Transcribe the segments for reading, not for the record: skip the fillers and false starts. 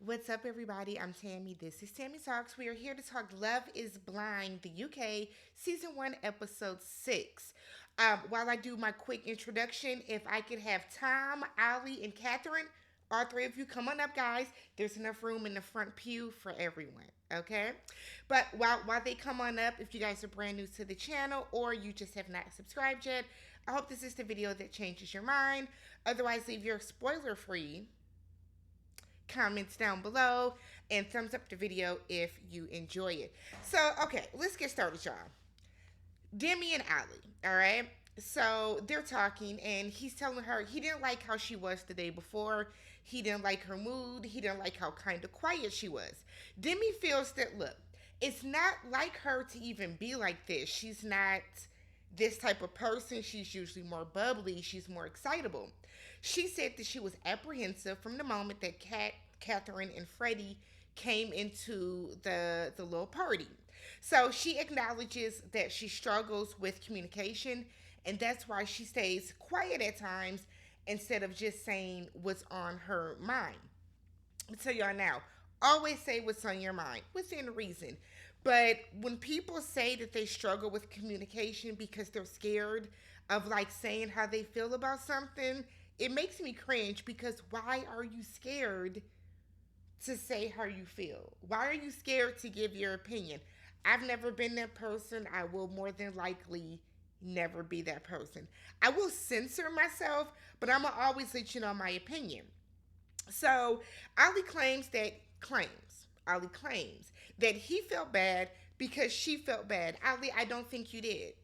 What's up, everybody? I'm Tammy. This is TammyTalks. We are here to talk Love is Blind, the UK, Season 1, Episode 6. While I do my quick introduction, if I could have Tom, Ali, and Catherine, all three of you, come on up, guys. There's enough room in the front pew for everyone, okay? But while they come on up, if you guys are brand new to the channel or you just have not subscribed yet, I hope this is the video that changes your mind. Otherwise, leave your spoiler free comments down below and thumbs up the video if you enjoy it. So, okay, let's get started, y'all. Demi and Ali, all right? So they're talking, and he's telling her he didn't like how she was the day before. He didn't like her mood. He didn't like how kind of quiet she was. Demi feels that, look, it's not like her to even be like this. She's not this type of person. She's usually more bubbly. She's more excitable. She said that she was apprehensive from the moment that Catherine and Freddie came into the little party. So she acknowledges that she struggles with communication, and that's why she stays quiet at times instead of just saying what's on her mind. I'll tell y'all now, always say what's on your mind within reason. But when people say that they struggle with communication because they're scared of like saying how they feel about something, it makes me cringe because why are you scared to say how you feel? Why are you scared to give your opinion? I've never been that person. I will more than likely never be that person. I will censor myself, but I'm gonna always let you know my opinion. So Ali claims that he felt bad because she felt bad. Ali, I don't think you did.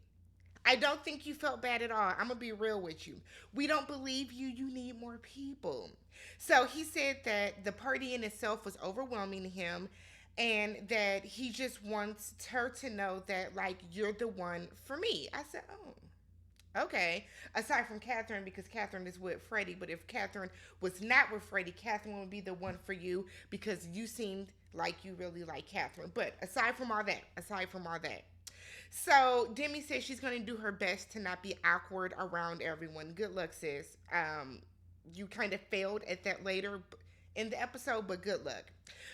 I don't think you felt bad at all. I'm going to be real with you. We don't believe you. You need more people. So he said that the party in itself was overwhelming to him and that he just wants her to know that, like, you're the one for me. I said, oh, okay. Aside from Catherine, because Catherine is with Freddie, but if Catherine was not with Freddie, Catherine would be the one for you because you seemed like you really like Catherine. But aside from all that, so Demi says she's going to do her best to not be awkward around everyone. Good luck, sis. You kind of failed at that later in the episode, but good luck.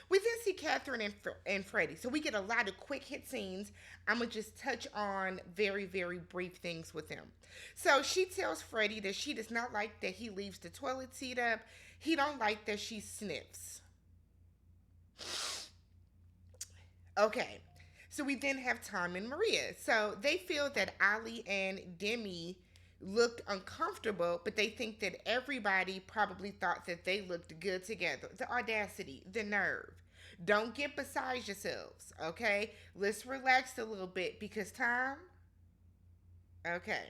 We then see Catherine and Freddie. So we get a lot of quick hit scenes. I'm going to just touch on very, very brief things with them. So she tells Freddie that she does not like that he leaves the toilet seat up. He don't like that she sniffs. Okay. So we then have Tom and Maria. So they feel that Ali and Demi looked uncomfortable, but they think that everybody probably thought that they looked good together. The audacity, the nerve. Don't get beside yourselves, okay? Let's relax a little bit because Tom. Okay.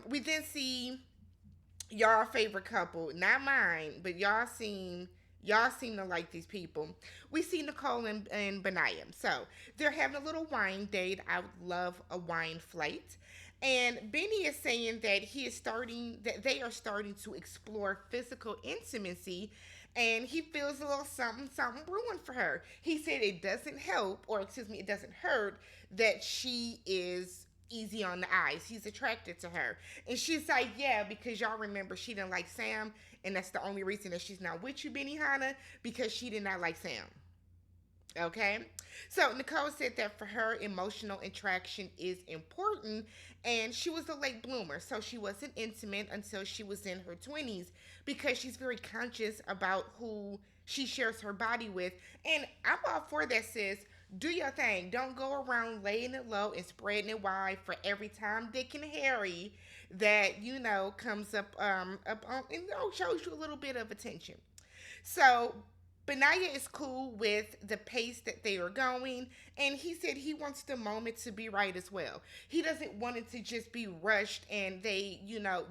We then see y'all favorite couple, not mine, but y'all seem to like these people. We see Nicole and Benaya. So they're having a little wine date. I would love a wine flight. And Benny is saying that they are starting to explore physical intimacy, and he feels a little something brewing for her. He said it doesn't help, or excuse me, it doesn't hurt that she is easy on the eyes. He's attracted to her. And she's like, yeah, because y'all remember she didn't like Sam, and that's the only reason that she's not with you, Benihana, because she did not like Sam. Okay? So Nicole said that for her, emotional attraction is important, and she was a late bloomer, so she wasn't intimate until she was in her 20s because she's very conscious about who she shares her body with. And I'm all for that, sis. Do your thing. Don't go around laying it low and spreading it wide for every Tom, Dick, and Harry that comes up on and shows you a little bit of attention. So Benaya is cool with the pace that they are going, and he said he wants the moment to be right as well. He doesn't want it to just be rushed and they,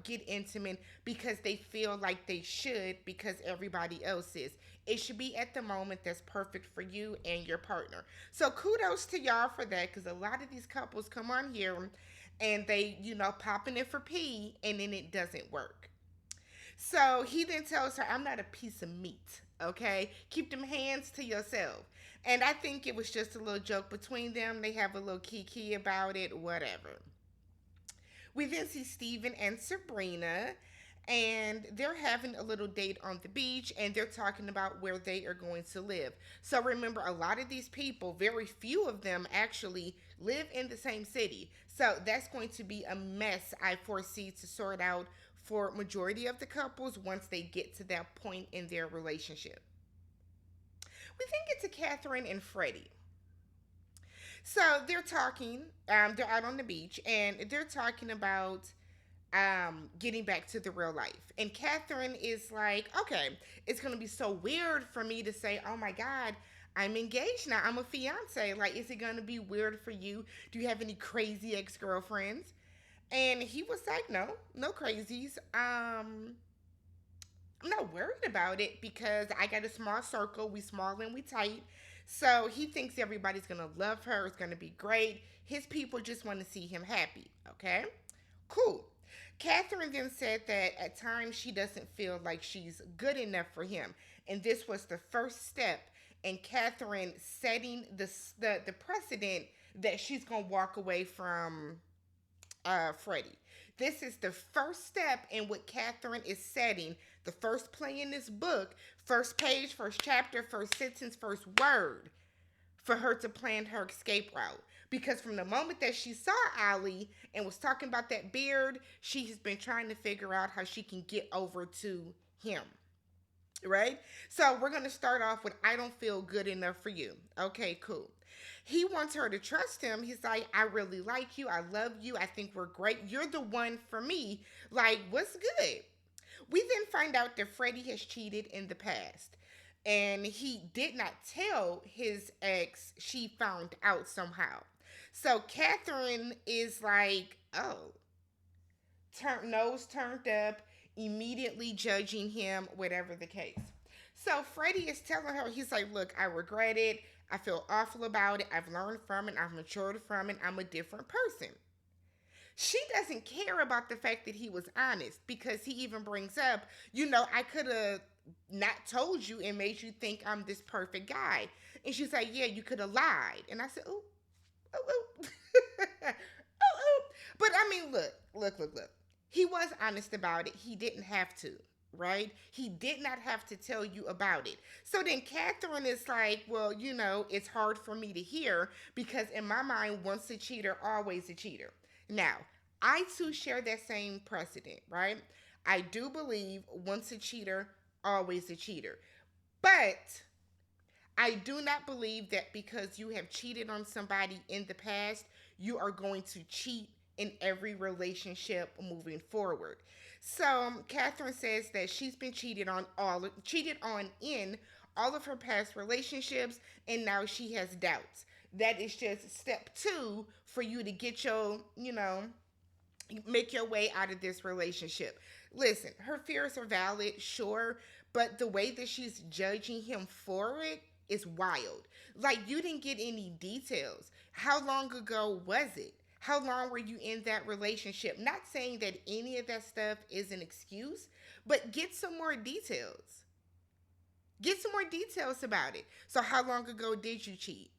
get intimate because they feel like they should because everybody else is. It should be at the moment that's perfect for you and your partner. So kudos to y'all for that because a lot of these couples come on here and they, popping it for pee and then it doesn't work. So he then tells her, I'm not a piece of meat, okay? Keep them hands to yourself. And I think it was just a little joke between them. They have a little kiki about it, whatever. We then see Steven and Sabrina. and they're having a little date on the beach, and they're talking about where they are going to live. So remember, a lot of these people, very few of them actually live in the same city. So that's going to be a mess, I foresee, to sort out for majority of the couples once they get to that point in their relationship. We then get to Catherine and Freddie. So they're talking. They're out on the beach, and they're talking about getting back to the real life. And Catherine is like, okay, it's gonna be so weird for me to say, oh my God, I'm engaged now. I'm a fiance. Like, is it gonna be weird for you? Do you have any crazy ex girlfriends? And he was like, no, no crazies. I'm not worried about it because I got a small circle. We small and we tight. So he thinks everybody's gonna love her. It's gonna be great. His people just want to see him happy. Okay, cool. Catherine then said that at times she doesn't feel like she's good enough for him, and this was the first step in Catherine setting the precedent that she's gonna walk away from Freddie. This is the first step in what Catherine is setting. The first play in this book, first page, first chapter, first sentence, first word for her to plan her escape route. Because from the moment that she saw Ali and was talking about that beard, she has been trying to figure out how she can get over to him. Right? So we're going to start off with I don't feel good enough for you. Okay, cool. He wants her to trust him. He's like, I really like you. I love you. I think we're great. You're the one for me. Like, what's good? We then find out that Freddie has cheated in the past. And he did not tell his ex, she found out somehow. So Catherine is like, oh, nose turned up, immediately judging him, whatever the case. So Freddie is telling her, he's like, look, I regret it. I feel awful about it. I've learned from it. I've matured from it. I'm a different person. She doesn't care about the fact that he was honest because he even brings up, I could have not told you and made you think I'm this perfect guy. And she's like, yeah, you could have lied. And I said, oh, oh, oh. Oh, oh. But I mean, look. He was honest about it. He didn't have to, right? He did not have to tell you about it. So then Catherine is like, well, it's hard for me to hear because in my mind, once a cheater, always a cheater. Now, I too share that same precedent, right? I do believe once a cheater, always a cheater. But I do not believe that because you have cheated on somebody in the past, you are going to cheat in every relationship moving forward. So Catherine says that she's been cheated on in all of her past relationships, and now she has doubts. That is just step two for you to get make your way out of this relationship. Listen, her fears are valid, sure, but the way that she's judging him for it is wild. Like, you didn't get any details. How long ago was it? How long were you in that relationship? Not saying that any of that stuff is an excuse, but get some more details. Get some more details about it. So, how long ago did you cheat?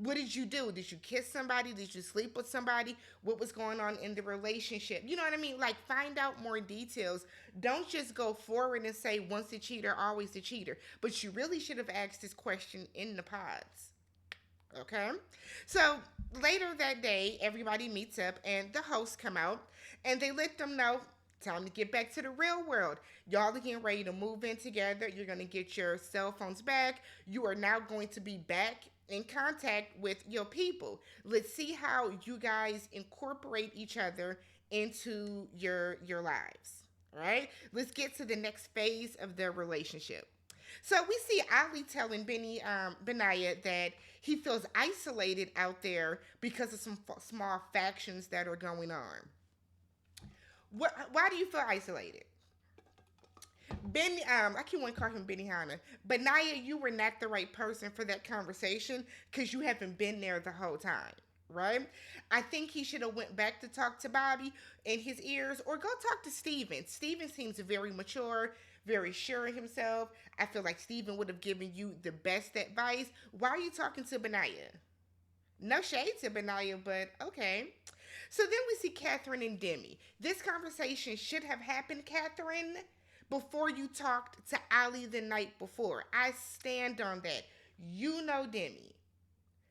What did you do? Did you kiss somebody? Did you sleep with somebody? What was going on in the relationship? You know what I mean? Like, find out more details. Don't just go forward and say once a cheater, always a cheater. But you really should have asked this question in the pods. Okay? So later that day, everybody meets up and the hosts come out and they let them know time to get back to the real world. Y'all are getting ready to move in together. You're going to get your cell phones back. You are now going to be back in contact with your people. Let's see how you guys incorporate each other into your lives. All right? Let's get to the next phase of their relationship. So we see Ali telling Benaya that he feels isolated out there because of some small factions that are going on. Why do you feel isolated? I keep wanting to call him Benihana. But Naya, you were not the right person for that conversation because you haven't been there the whole time, right? I think he should have went back to talk to Bobby in his ears or go talk to Steven. Steven seems very mature, very sure of himself. I feel like Steven would have given you the best advice. Why are you talking to Benaya? No shade to Benaya, but okay. So then we see Catherine and Demi. This conversation should have happened, Catherine, before you talked to Ali the night before. I stand on that. You know Demi.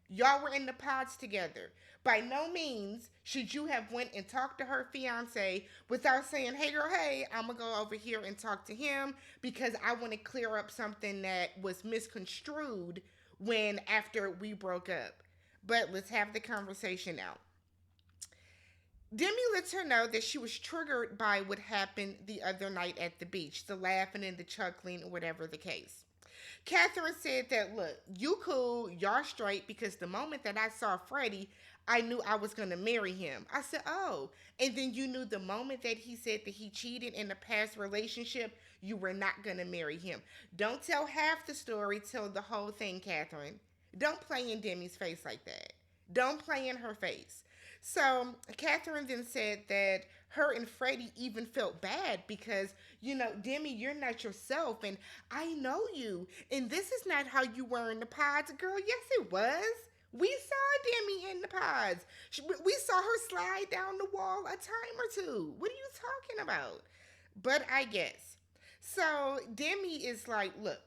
Y'all were in the pods together. By no means should you have went and talked to her fiance without saying, "Hey girl, hey, I'm gonna go over here and talk to him because I want to clear up something that was misconstrued when after we broke up." But let's have the conversation now. Demi lets her know that she was triggered by what happened the other night at the beach, the laughing and the chuckling, or whatever the case. Catherine said that, look, you cool, y'all straight, because the moment that I saw Freddie, I knew I was going to marry him. I said, oh. And then you knew the moment that he said that he cheated in a past relationship, you were not going to marry him. Don't tell half the story, tell the whole thing, Catherine. Don't play in Demi's face like that. Don't play in her face. So Catherine then said that her and Freddie even felt bad because, Demi, you're not yourself, and I know you, and this is not how you were in the pods, girl. Yes, it was. We saw Demi in the pods. We saw her slide down the wall a time or two. What are you talking about? But I guess. So Demi is like, look,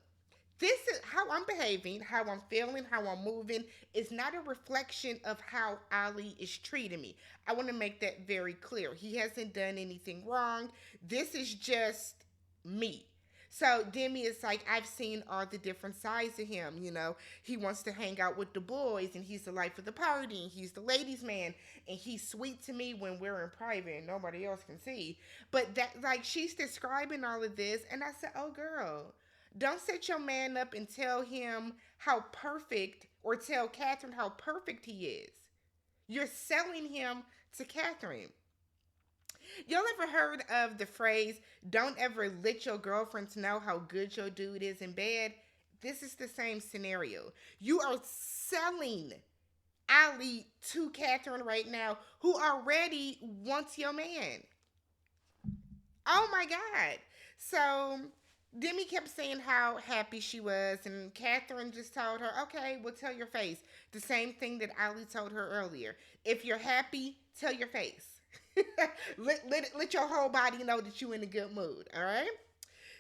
this is how I'm behaving, how I'm feeling, how I'm moving. It's not a reflection of how Ali is treating me. I want to make that very clear. He hasn't done anything wrong. This is just me. So Demi is like, I've seen all the different sides of him. He wants to hang out with the boys, and he's the life of the party, and he's the ladies' man, and he's sweet to me when we're in private and nobody else can see. But that, like, she's describing all of this, and I said, oh, girl, don't set your man up and tell him how perfect, or tell Catherine how perfect he is. You're selling him to Catherine. Y'all ever heard of the phrase, don't ever let your girlfriends know how good your dude is in bed? This is the same scenario. You are selling Ali to Catherine right now, who already wants your man. Oh my God. So Demi kept saying how happy she was, and Catherine just told her, okay, well, tell your face. The same thing that Ali told her earlier. If you're happy, tell your face. let your whole body know that you're in a good mood, all right?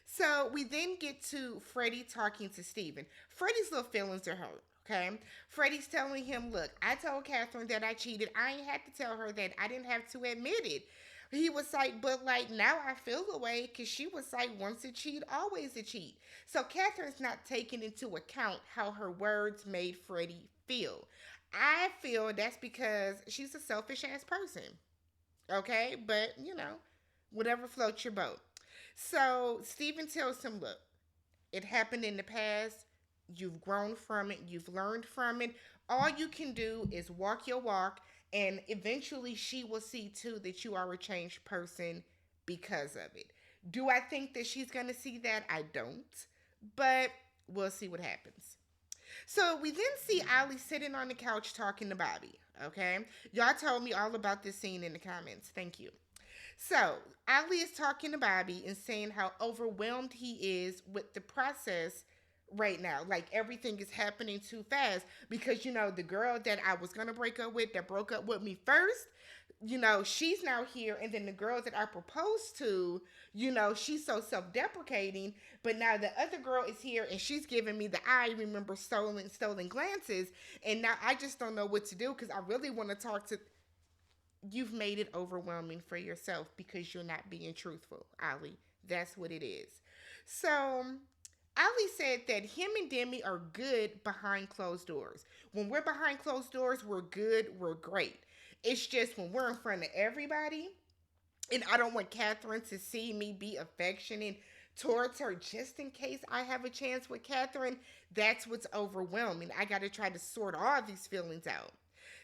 So we then get to Freddie talking to Steven. Freddie's little feelings are hurt. Okay. Freddie's telling him, look, I told Catherine that I cheated. I ain't had to tell her that. I didn't have to admit it. He was like, but like now I feel the way because she was like, once a cheat, always a cheat. So Catherine's not taking into account how her words made Freddie feel. I feel that's because she's a selfish ass person. Okay. But, whatever floats your boat. So Steven tells him, look, it happened in the past. You've grown from it. You've learned from it. All you can do is walk your walk, and eventually she will see too that you are a changed person because of it. Do I think that she's going to see that? I don't. But we'll see what happens. So we then see Ali sitting on the couch talking to Bobby. Okay? Y'all told me all about this scene in the comments. Thank you. So Ali is talking to Bobby and saying how overwhelmed he is with the process right now. Like everything is happening too fast because, the girl that I was going to break up with, that broke up with me first, she's now here. And then the girl that I proposed to, she's so self-deprecating. But now the other girl is here and she's giving me the I remember stolen glances. And now I just don't know what to do because I really want to talk to. You've made it overwhelming for yourself because you're not being truthful, Ali. That's what it is. So Ali said that him and Demi are good behind closed doors. When we're behind closed doors, we're good, we're great. It's just when we're in front of everybody, and I don't want Catherine to see me be affectionate towards her just in case I have a chance with Catherine, that's what's overwhelming. I got to try to sort all these feelings out.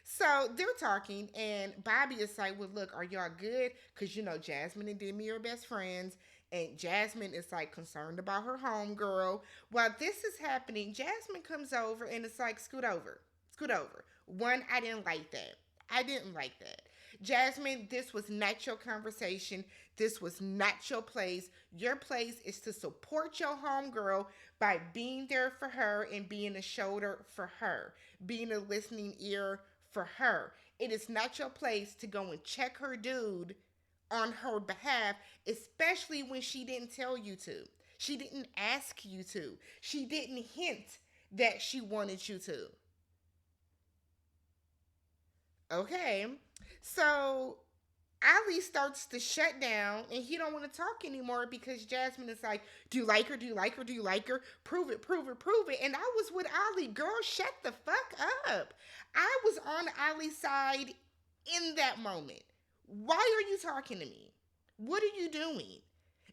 So they're talking, and Bobby is like, well, look, are y'all good? Because, Jasmine and Demi are best friends, and Jasmine is like concerned about her homegirl. While this is happening, Jasmine comes over and it's like, scoot over. Scoot over. One, I didn't like that. I didn't like that. Jasmine, this was not your conversation. This was not your place. Your place is to support your homegirl by being there for her and being a shoulder for her, being a listening ear for her. It is not your place to go and check her dude on her behalf, especially when she didn't tell you to. She didn't ask you to. She didn't hint that she wanted you to. Okay. So Ali starts to shut down and he don't want to talk anymore because Jasmine is like, do you like her? Do you like her? Do you like her? Prove it, prove it, prove it. And I was with Ali. Girl, shut the fuck up. I was on Ali's side in that moment. Why are you talking to me? What are you doing?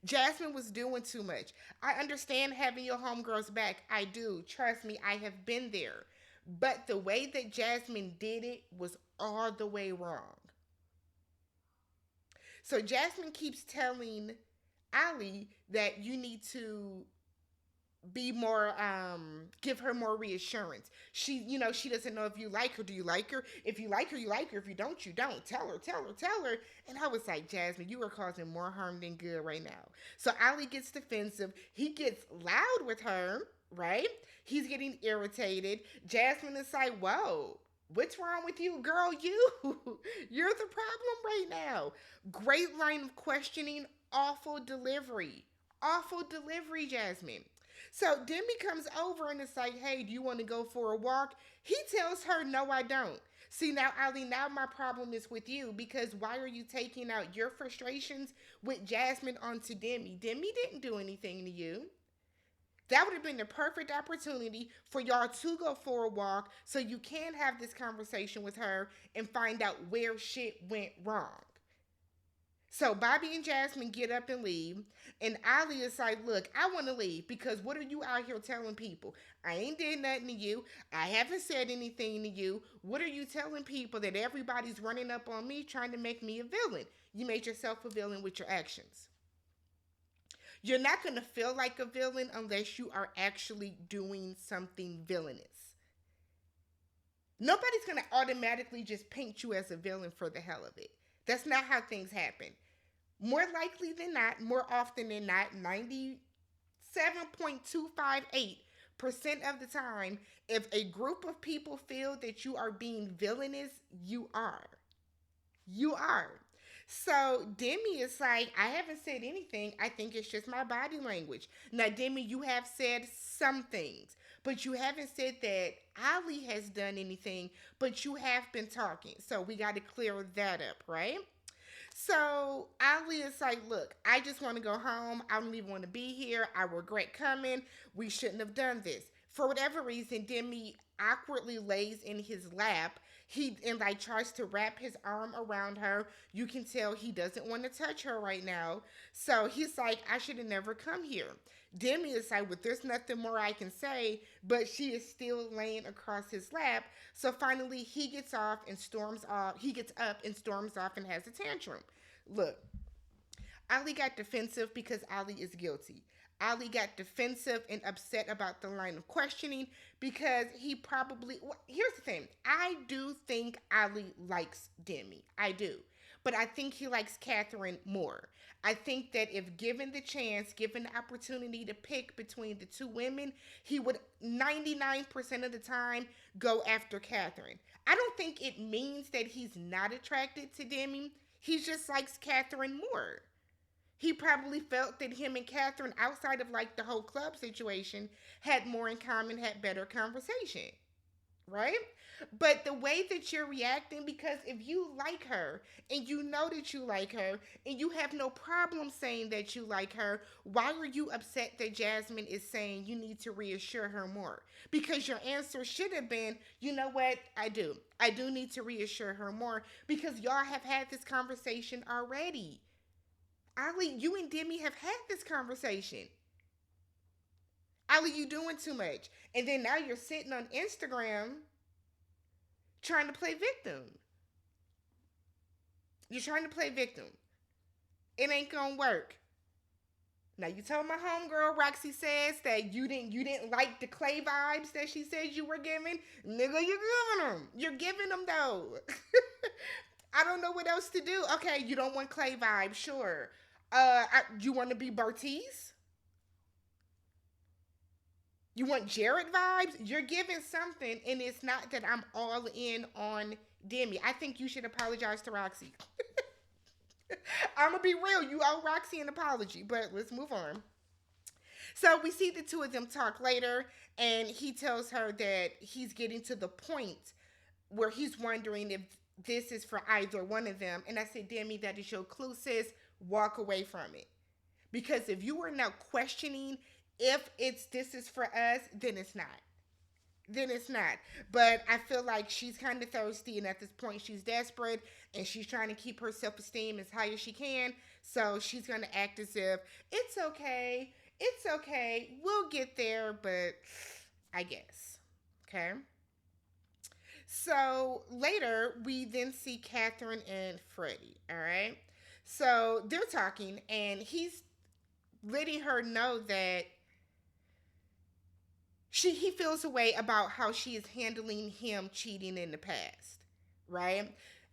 Jasmine was doing too much. I understand having your homegirls back. I do. Trust me, I have been there. But the way that Jasmine did it was all the way wrong. So Jasmine keeps telling Ali that you need to be more give her more reassurance. She doesn't know if you like her. Do you like her? If you like her, you like her. If you don't, you don't. Tell her, tell her, tell her. And I was like, Jasmine, you are causing more harm than good right now. So Ali gets defensive. He gets loud with her, right? He's getting irritated. Jasmine is like, whoa, what's wrong with you, girl? You're the problem right now. Great line of questioning, awful delivery. Awful delivery, Jasmine. So Demi comes over and it's like, hey, do you want to go for a walk? He tells her, no, I don't. See, now, Ali, now my problem is with you because why are you taking out your frustrations with Jasmine onto Demi? Demi didn't do anything to you. That would have been the perfect opportunity for y'all to go for a walk so you can have this conversation with her and find out where shit went wrong. So Bobby and Jasmine get up and leave, and Ali is like, look, I want to leave because what are you out here telling people? I ain't did nothing to you. I haven't said anything to you. What are you telling people that everybody's running up on me trying to make me a villain? You made yourself a villain with your actions. You're not going to feel like a villain unless you are actually doing something villainous. Nobody's going to automatically just paint you as a villain for the hell of it. That's not how things happen. More likely than not, more often than not, 97.258% of the time, if a group of people feel that you are being villainous, you are. You are. So Demi is like, I haven't said anything. I think it's just my body language. Now, Demi, you have said some things, but you haven't said that Ali has done anything, but you have been talking. So we got to clear that up, right? So Ali is like, look, I just want to go home. I don't even want to be here. I regret coming. We shouldn't have done this. For whatever reason, Demi awkwardly lays in his lap. He and like tries to wrap his arm around her. You can tell he doesn't want to touch her right now. So he's like, I should have never come here. Demi is like, well, there's nothing more I can say, but she is still laying across his lap. So finally he gets off and storms off. He gets up and storms off and has a tantrum. Look, Ali got defensive because Ali is guilty. Ali got defensive and upset about the line of questioning because he probably. Well, here's the thing. I do think Ali likes Demi. I do. But I think he likes Catherine more. I think that if given the chance, given the opportunity to pick between the two women, he would 99% of the time go after Catherine. I don't think it means that he's not attracted to Demi. He just likes Catherine more. He probably felt that him and Catherine, outside of like the whole club situation, had more in common, had better conversation. Right? But the way that you're reacting, because if you like her and you know that you like her and you have no problem saying that you like her, why are you upset that Jasmine is saying you need to reassure her more? Because your answer should have been, you know what, I do. I do need to reassure her more because y'all have had this conversation already. Ali, you and Demi have had this conversation. Ali, you doing too much. And then now you're sitting on Instagram trying to play victim. You're trying to play victim. It ain't gonna work. Now you told my homegirl Roxy says that you didn't like the Clay vibes that she said you were giving. Nigga, you're giving them. You're giving them though. I don't know what else to do. Okay, you don't want Clay vibes, sure. You want to be Bertiz? You want Jared vibes? You're giving something, and it's not that I'm all in on Demi, I think you should apologize to Roxy. I'm gonna be real. You owe Roxy an apology, but let's move on. So we see the two of them talk later, and he tells her that he's getting to the point where he's wondering if this is for either one of them. And I said, Demi, that is your clue, sis. Walk away from it. Because if you are now questioning if it's this is for us, then it's not. Then it's not. But I feel like she's kind of thirsty, and at this point, she's desperate, and she's trying to keep her self esteem as high as she can. So she's going to act as if it's okay, it's okay, we'll get there, but I guess. Okay. So later, we then see Catherine and Freddie. All right. So they're talking, and he's letting her know that he feels a way about how she is handling him cheating in the past, right?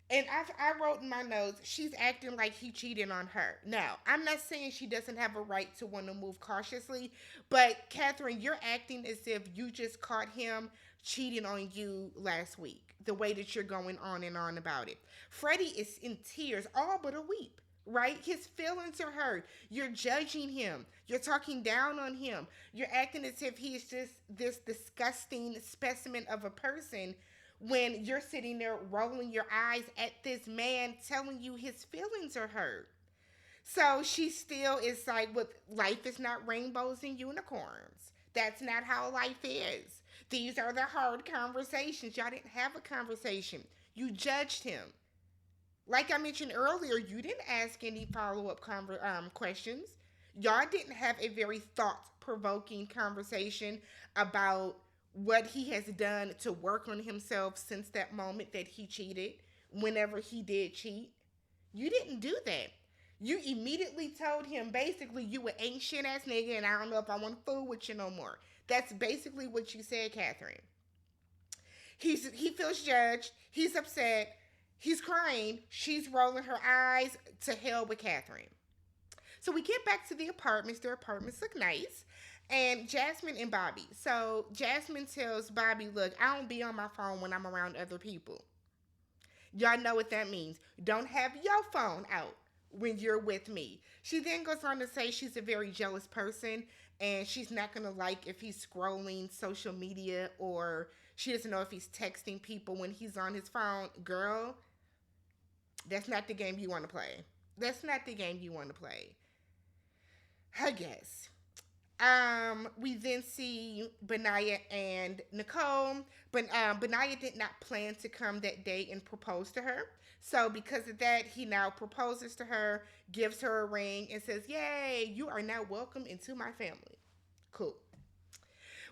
And I wrote in my notes, she's acting like he cheated on her. Now, I'm not saying she doesn't have a right to want to move cautiously, but Catherine, you're acting as if you just caught him cheating on you last week, the way that you're going on and on about it. Freddie is in tears, all but a weep, right? His feelings are hurt. You're judging him. You're talking down on him. You're acting as if he's just this disgusting specimen of a person when you're sitting there rolling your eyes at this man telling you his feelings are hurt. So she still is like, "With life is not rainbows and unicorns. That's not how life is. These are the hard conversations. Y'all didn't have a conversation. You judged him. Like I mentioned earlier, you didn't ask any follow up questions. Y'all didn't have a very thought provoking conversation about what he has done to work on himself since that moment that he cheated, whenever he did cheat. You didn't do that. You immediately told him basically you an ain't shit ass nigga and I don't know if I want to fool with you no more. That's basically what you said, Catherine. He feels judged. He's upset. He's crying. She's rolling her eyes. To hell with Catherine. So we get back to the apartments. Their apartments look nice. And Jasmine and Bobby. So Jasmine tells Bobby, look, I don't be on my phone when I'm around other people. Y'all know what that means. Don't have your phone out when you're with me. She then goes on to say she's a very jealous person and she's not going to like if he's scrolling social media, or she doesn't know if he's texting people when he's on his phone. Girl, that's not the game you want to play. That's not the game you want to play. I guess. We then see Benaya and Nicole, but Benaya did not plan to come that day and propose to her. So because of that, he now proposes to her, gives her a ring, and says, "Yay, you are now welcome into my family." Cool.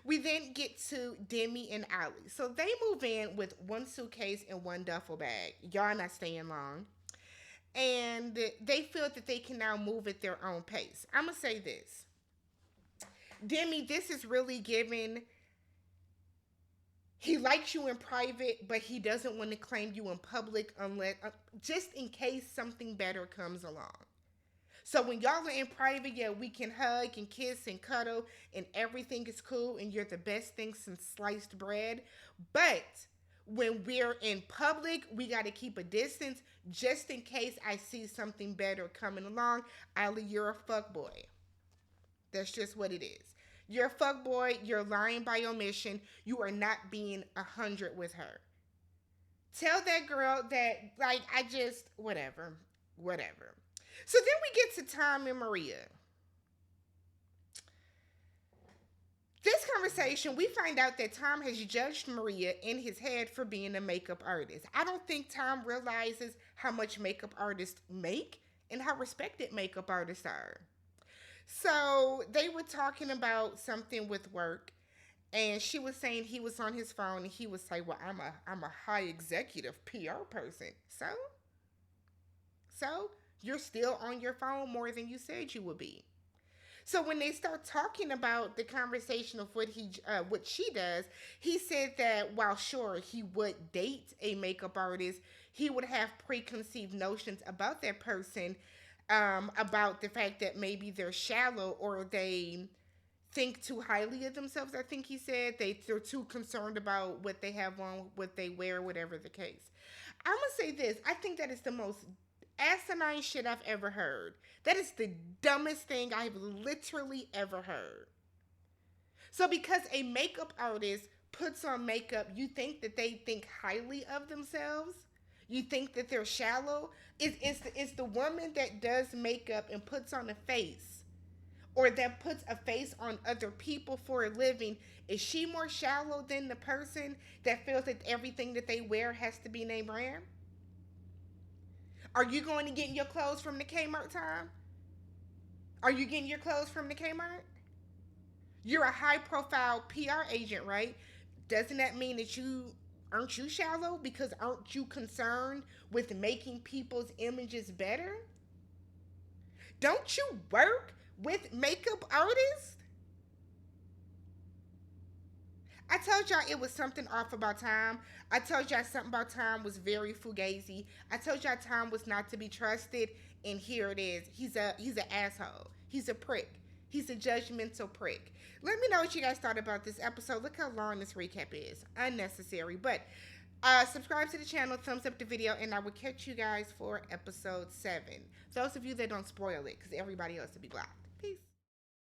We then get to Demi and Ali. So they move in with one suitcase and one duffel bag. Y'all not staying long. And they feel that they can now move at their own pace. I'm going to say this. Demi, this is really giving. He likes you in private, but he doesn't want to claim you in public unless, just in case something better comes along. So when y'all are in private, yeah, we can hug and kiss and cuddle and everything is cool and you're the best thing since sliced bread. But when we're in public, we got to keep a distance just in case I see something better coming along. Ali, you're a fuck boy. That's just what it is. You're a fuck boy. You're lying by omission. You are not being 100 with her. Tell that girl that, like, whatever. Whatever. So then we get to Tom and Maria. This conversation, we find out that Tom has judged Maria in his head for being a makeup artist. I don't think Tom realizes how much makeup artists make and how respected makeup artists are. So they were talking about something with work, and she was saying he was on his phone, and he was like, "Well, I'm a high executive PR person." So you're still on your phone more than you said you would be. So when they start talking about the conversation of what she does, he said that while sure he would date a makeup artist, he would have preconceived notions about that person, about the fact that maybe they're shallow or they think too highly of themselves. I think he said they're too concerned about what they have on, what they wear, whatever the case. I'm gonna say this. I think that is the most asinine shit I've ever heard. That is the dumbest thing I've literally ever heard. So because a makeup artist puts on makeup, you think that they think highly of themselves? You think that they're shallow? It's the woman that does makeup and puts on a face, or that puts a face on other people for a living. Is she more shallow than the person that feels that everything that they wear has to be name brand? Are you going to get your clothes from the Kmart time? Are you getting your clothes from the Kmart? You're a high profile PR agent, right? Doesn't that mean that you aren't you shallow? Because aren't you concerned with making people's images better? Don't you work with makeup artists? I told y'all it was something off about Tom. I told y'all something about Tom was very fugazi. I told y'all Tom was not to be trusted, and here it is. He's an asshole. He's a prick. He's a judgmental prick. Let me know what you guys thought about this episode. Look how long this recap is. Unnecessary. But subscribe to the channel, thumbs up the video, and I will catch you guys for episode 7. Those of you that don't spoil it, because everybody else will be blocked. Peace.